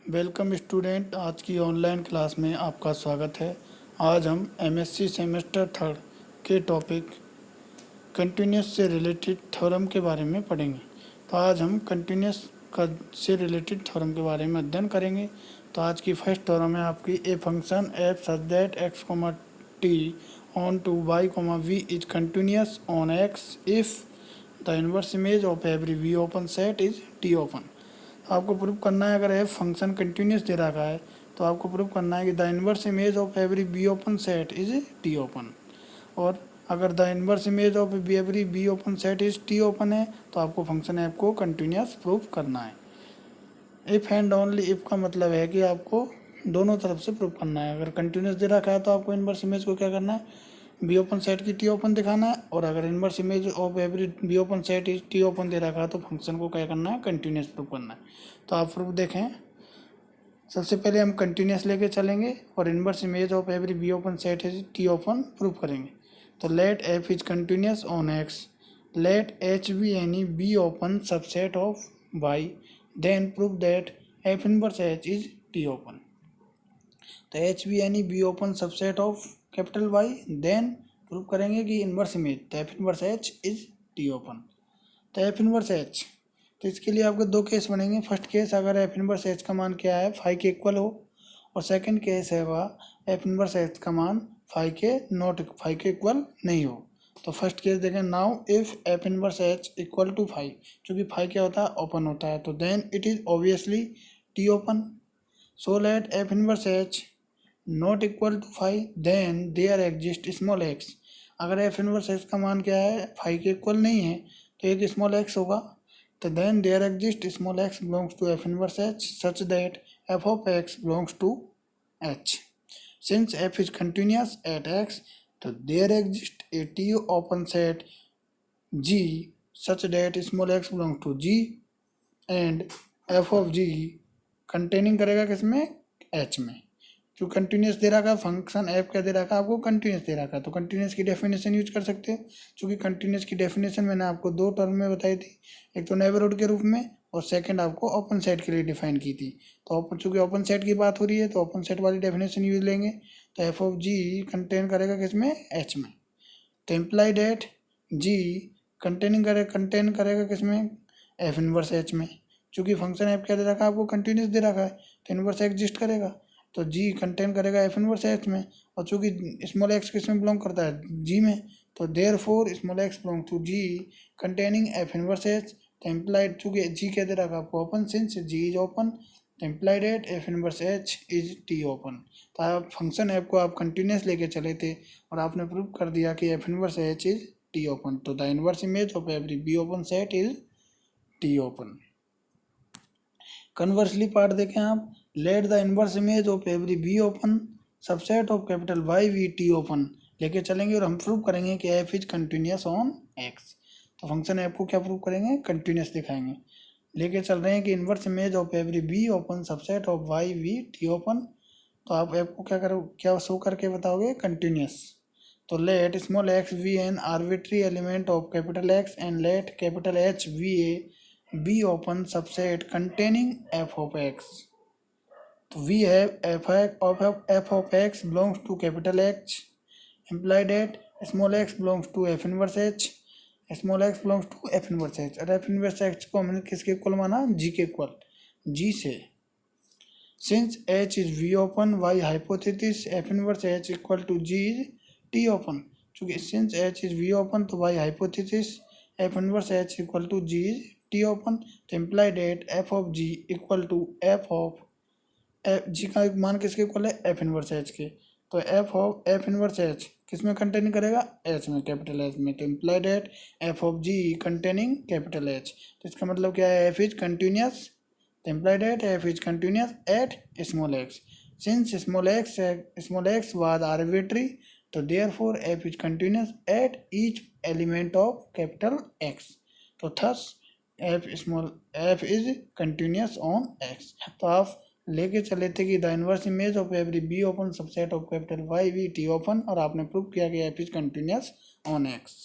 Welcome student, आज की online class में आपका स्वागत है। आज हम एमएससी सेमेस्टर थर्ड के टॉपिक कंटिन्यूस से रिलेटेड थ्योरम के बारे में पढ़ेंगे। तो आज हम कंटिन्यूस का से रिलेटेड थ्योरम के बारे में अध्ययन करेंगे। तो आज की फर्स्ट थ्योरम है आपकी a function f such that x comma t onto y comma v is continuous on x if the inverse image of every v open set is T open. आपको prove करना है, अगर F function continuous दे रखा है तो आपको prove करना है कि the inverse image of every B open set is T open. और अगर the inverse image of every B open set is T open है तो आपको फंक्शन एफ को कंटिन्यूस प्रूव करना है। इफ़ एंड ओनली इफ़ का मतलब है कि आपको दोनों तरफ से प्रूव करना है। अगर कंटिन्यूस दे रखा है तो आपको इनवर्स इमेज को क्या करना है, बी ओपन सेट की टी ओपन दिखाना है। और अगर inverse image of every B open set is T open दे रखा है तो फंक्शन को क्या करना है, कंटिन्यूस प्रूव करना है। तो आप प्रूफ देखें, सबसे पहले हम कंटिन्यूस लेके चलेंगे और inverse image of every B open set is T open prove करेंगे। तो let F is continuous on X, let H be any B open subset of Y, then prove that F inverse H is T open. तो H be any B open subset of capital Y, then prove करेंगे कि inverse image तो F inverse H is T open. तो F inverse H, तो इसके लिए आपके दो केस बनेंगे। फर्स्ट केस, अगर एफ इनवर्स एच का मान क्या है, फाइव के इक्वल हो। और सेकंड केस है वह एफ इनवर्स एच का मान फाइव के इक्वल नहीं हो। तो फर्स्ट केस देखें, now if f inverse h equal to five, चूँकि फाइव क्या होता है, ओपन होता है, तो then it is obviously t open. So let f inverse h not equal to five, then there exist small x. अगर f inverse x का मान क्या है, फाइव के इक्वल नहीं है, तो एक स्मॉल एक्स होगा। तो then there exist small X belongs to F inverse H such that F of X belongs to H. Since F is continuous at X, तो there exist a T open set G such that small X belongs to G and F of G containing करेगा किसमें, H में। जो continuous दे रखा है function F क्या दे रखा है आपको, कंटिन्यूस दे रखा है। तो कंटिन्यूस की डेफिनेशन यूज कर सकते हैं, क्योंकि कंटिन्यूस की डेफिनेशन मैंने आपको दो टर्म में बताई थी, एक तो नेबरहुड के रूप में और सेकंड आपको ओपन सेट के लिए डिफाइन की थी। तो चूंकि ओपन सेट की बात हो रही है तो ओपन सेट वाली डेफिनेशन यूज लेंगे। तो एफ ऑफ जी कंटेन करेगा किसमें, एच में। तो इम्प्लाई डेट जी कंटेन करेगा किसमें, एफ इनवर्स एच में। चूंकि फंक्शन एफ क्या दे रखा है आपको, कंटिन्यूस दे रखा है, तो इनवर्स एग्जिस्ट करेगा, तो जी कंटेन करेगा एफ इनवर्स एच में। और चूंकि स्मॉल एक्स किस में बिलोंग करता है, जी में, तो there for small X belong to G containing F inverse H. तो इम्प्लाइड, चूंकि जी क्या दे रखा है आपको, open, since G is open, तो implied at F inverse H is T open. तो आप फंक्शन एफ को आप कंटिन्यूस लेके चले थे और आपने प्रूव कर दिया कि F inverse H is T open. तो the inverse image of every B open set is T open. Conversely part देखें आप, let the inverse image of every B open subset of capital Y be T open लेके चलेंगे और हम prove करेंगे कि F is continuous on X. तो function F को क्या प्रूव करेंगे, कंटिन्यूस दिखाएंगे। लेके चल रहे हैं कि inverse image of every B open subset of Y be T open. तो आप एफ को क्या शो करके बताओगे, कंटिन्यूस। तो let small x be an arbitrary element of capital X and let capital H be a b open subset containing f of x. तो we have f of x belongs to capital H, implied that small x belongs to f inverse h, small x belongs to f inverse h। और f inverse h को हमने किसके equal माना, g के equal, g से। since h is v open y hypothesis f inverse h equal to g is t open। चूँकि since h is v open तो y hypothesis f inverse h equal to g is T open. तो imply that F of G equal to F of G का मान किसके equal है, F inverse H के। तो F inverse H किस में कंटेनिंग करेगा, एच में, कैपिटल एच में। तो imply that F of G containing capital H. तो इसका मतलब क्या है, एफ इज कंटिन्यूस। तो imply that F is continuous at small X, since small X was arbitrary, तो therefore F is continuous at each element of capital X. तो thus F is continuous on X. तो आप लेके चले थे कि the inverse image of every B open subset of capital Y be T open, और आपने प्रूव किया कि F is continuous on X.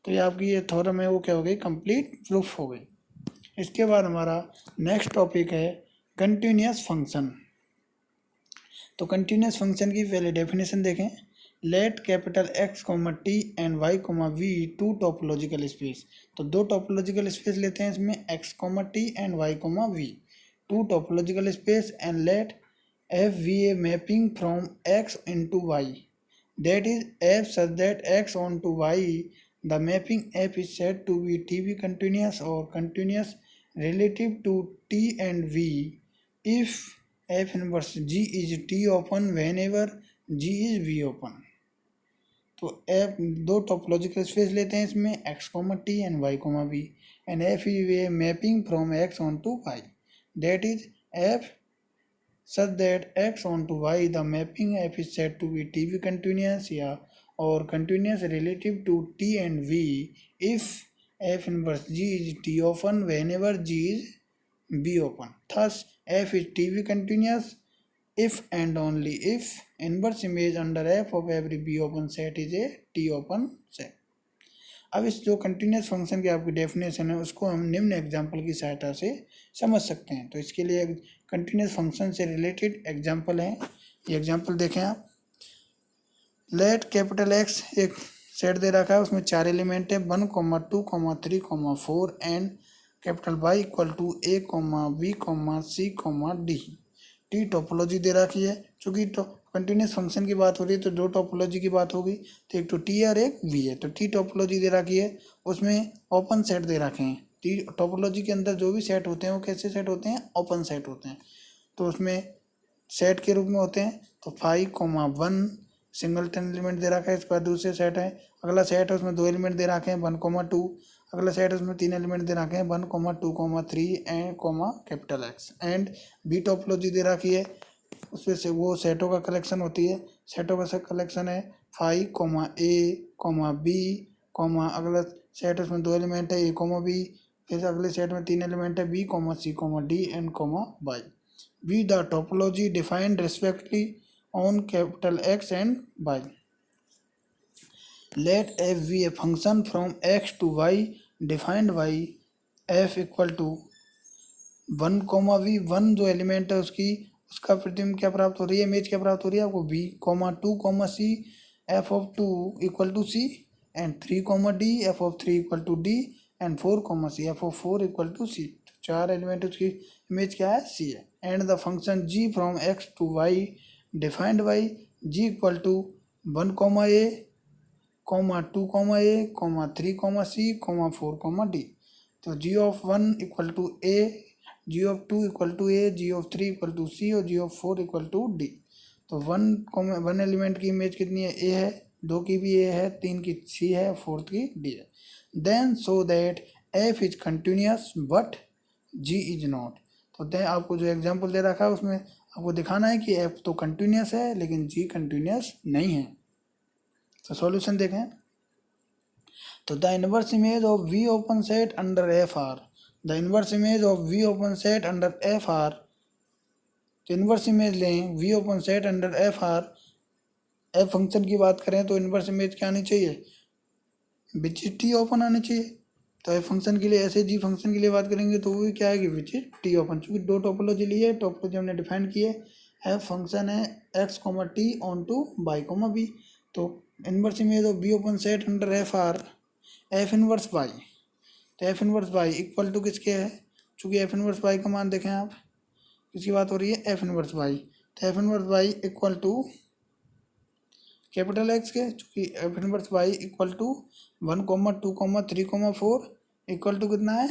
तो ये आपकी ये थ्योरम है वो क्या हो गई, कंप्लीट प्रूफ हो गई। इसके बाद हमारा नेक्स्ट टॉपिक है कंटिन्यूस फंक्शन। तो कंटिन्यूस फंक्शन की पहले डेफिनेशन देखें। Let capital X comma t and y comma v two topological space. तो दो टोपोलॉजिकल स्पेस लेते हैं इसमें, x comma t and y comma v, two topological space, and let f be a mapping from x into y, that is f such that x onto y, the mapping f is said to be tv continuous or continuous relative to t and v if f inverse g is t open whenever g is v open। तो f दो topological space लेते हैं इसमें, x comma t and y comma v, and f is a mapping from x onto y, that is f such that x onto y, the mapping f is said to be tv continuous या or continuous relative to t and v if f inverse g is t open whenever g is b open। Thus f is tv continuous if and only if inverse image under f of every b open set is a t open set। अब इस जो continuous function की आपकी definition है उसको हम निम्न example की सहायता से समझ सकते हैं। तो इसके लिए कंटिन्यूस फंक्शन से रिलेटेड एग्जाम्पल है, ये एग्जाम्पल देखें आप। लेट कैपिटल एक्स एक सेट दे रखा है, उसमें 4 एलिमेंट है, 1, 2, 3, 4, and capital Y equal to A, B, C, D. T topology दे रखी है, चूँकि कंटिन्यूस फंक्शन की बात हो रही है तो दो टोपोलॉजी की बात होगी, तो एक तो टी और एक वी है। तो टी टोपोलॉजी दे रखी है, उसमें ओपन सेट दे रखे हैं। टी टोपोलॉजी के अंदर जो भी सेट होते हैं वो कैसे सेट होते हैं, ओपन सेट होते हैं। तो उसमें सेट के रूप में होते हैं, तो 5, 1 सिंगल टन एलिमेंट दे रखा है, इसके बाद दूसरे सेट है, अगला सेट है उसमें 2 एलिमेंट दे रखे हैं, 1, 2, अगला सेट है उसमें 3 एलिमेंट दे रखे हैं, 1, 2, 3 and capital X. And B topology दे रखी है, उसमें से वो सेटों का कलेक्शन होती है, सेटों का कलेक्शन है 5, ए, बी, अगला सेट उसमें 2 एलिमेंट है, ए, बी, फिर अगले सेट में 3 एलिमेंट है, b, C, d and y. Be the topology defined respectively on capital X and Y। Let f be a function from x to y defined by f equal to 1, v, 1 जो element है उसका प्रतिबिंब क्या प्राप्त हो रही है, image क्या प्राप्त हो रही है आपको, b, 2, c, f of 2 equal to c, and 3, d, f of 3 equal to d, and 4, c, f of 4 equal to c। तो 4 एलिमेंट उसकी इमेज क्या है, c है। And the function g from x to y defined by g equal to 1, a, 2, a, 3, c, 4, d। तो g of 1 equal to a, g of 2 equal to a, g of 3 equal to c और g of 4 equal to d। तो 1 element की image कितनी है, a है, 2 की भी a है, 3 की c है, 4 की d है। Then so that f is continuous but g is not. तो दें आपको जो एग्जाम्पल दे रखा है उसमें आपको दिखाना है कि f तो कंटिन्यूस है लेकिन g कंटिन्यूस नहीं है। तो सॉल्यूशन देखें। तो the inverse image of v open set under F are, the inverse image of v open set under F are, तो इनवर्स इमेज लें v open set under F are, F function की बात करें तो inverse image क्या आनी चाहिए, which is T open आनी चाहिए। तो एफ फंक्शन के लिए, ऐसे जी फंक्शन के लिए बात करेंगे तो वो क्या है, विच इज टी ओपन। चूँकि दो टोपोलॉजी ली है, टोपोलॉजी हमने डिफाइन की है, एफ फंक्शन है X, T onto Y, B. तो inverse image of B open set under F are F inverse by, तो F inverse by equal to किसके है, चूँकि एफ इनवर्स बाई का मान देखें आप, किसकी बात हो रही है, एफ इनवर्स बाई। तो F inverse by equal to capital X के, चूँकि F inverse by equal to 1, 2, 3, 4 equal to कितना है,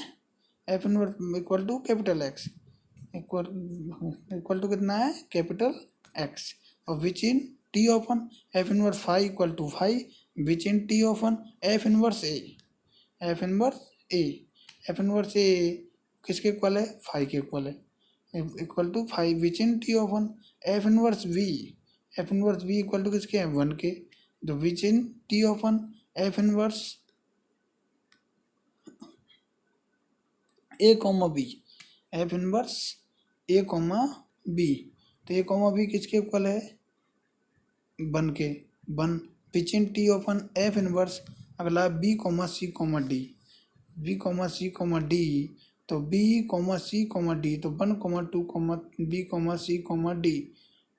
F inverse equal to capital X equal to कितना है, कैपिटल एक्स, और which in T open F inverse 5 equal to 5, which in T open F inverse A, F inverse A, F inverse A किसके equal है, 5 के equal है, equal to 5, which in T open F inverse v, f inverse v equal to किसके हैं, 1 के। तो which in T open F inverse a, b, f inverse a, b. तो a, b किसके इक्वल है, 1 के, 1, which in T open F inverse, अगला b, सी, d, b, सी, d तो b comma c comma d, तो 1,2,b,c,d,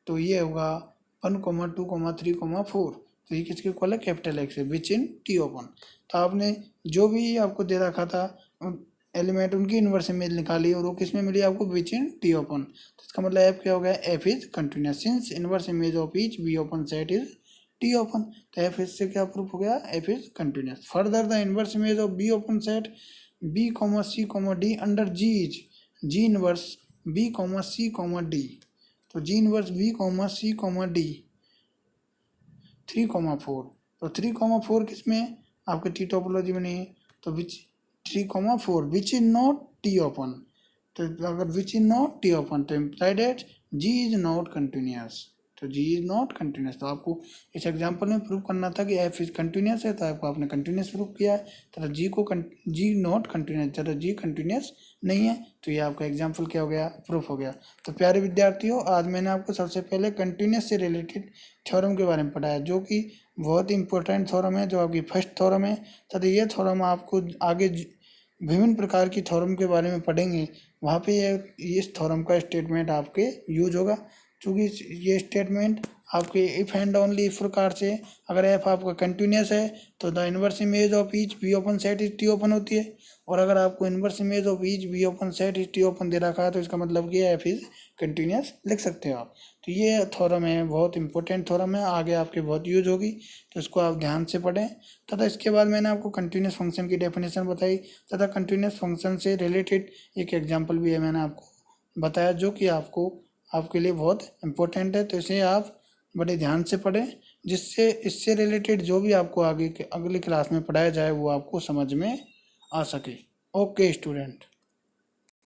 तो ये होगा 1,2,3,4, तो ये किसके इक्वल है, कैपिटल एक्स है, विच इन टी ओपन। तो आपने जो भी आपको दे रखा था एलिमेंट उनकी इन्वर्स इमेज निकाली और वो किस में मिली आपको, विच इन टी ओपन। तो इसका मतलब एफ क्या हो गया, f is continuous since inverse image of each B open set is T open. तो एफ इससे क्या प्रूफ हो गया, f is continuous. Further the inverse image of B open set b comma c comma d under g is g inverse b comma c comma d. तो g inverse b comma c comma d 3,4, तो 3,4 किस में आपके T topology में नहीं है, तो which 3,4 which is not T open. तो अगर which is not T open तो imply that G is not continuous, तो जी इज नॉट कंटिन्यूस। तो आपको इस एग्जांपल में प्रूव करना था कि एफ इज कंटिन्यूस है, तो आपको आपने कंटिन्यूस प्रूव किया है। तो जी को जी नॉट कंटिन्यूस, तो जी कंटिन्यूस नहीं है, तो ये आपका एग्जांपल क्या हो गया, प्रूफ हो गया। तो प्यारे विद्यार्थियों, आज मैंने आपको सबसे पहले कंटिन्यूस से रिलेटेड थ्योरम के बारे में पढ़ाया, जो कि बहुत इंपॉर्टेंट थ्योरम है, जो आपकी फर्स्ट थ्योरम है। तथा ये थ्योरम आपको आगे विभिन्न प्रकार की थ्योरम के बारे में पढ़ेंगे, वहाँ पे ये इस थ्योरम का स्टेटमेंट आपके यूज होगा। चूँकि ये स्टेटमेंट आपके इफ़ एंड ओनली इस प्रकार से, अगर एफ आपका कंटिन्यूस है तो the inverse image of each B open set is T open होती है, और अगर आपको inverse image of each B open set is T open दे रखा है तो इसका मतलब कि एफ इज कंटिन्यूस लिख सकते हो आप। तो ये थ्योरम है, बहुत इंपॉर्टेंट थ्योरम है, आगे आपके बहुत यूज होगी, तो इसको आप ध्यान से पढ़ें। तथा इसके बाद मैंने आपको कंटिन्यूस फंक्शन की डेफिनेशन बताई, तथा कंटिन्यूस फंक्शन से रिलेटेड एक एग्जाम्पल भी है मैंने आपको बताया, जो कि आपके लिए बहुत इम्पोर्टेंट है। तो इसे आप बड़े ध्यान से पढ़ें, जिससे इससे रिलेटेड जो भी आपको आगे अगली क्लास में पढ़ाया जाए वो आपको समझ में आ सके। Okay student.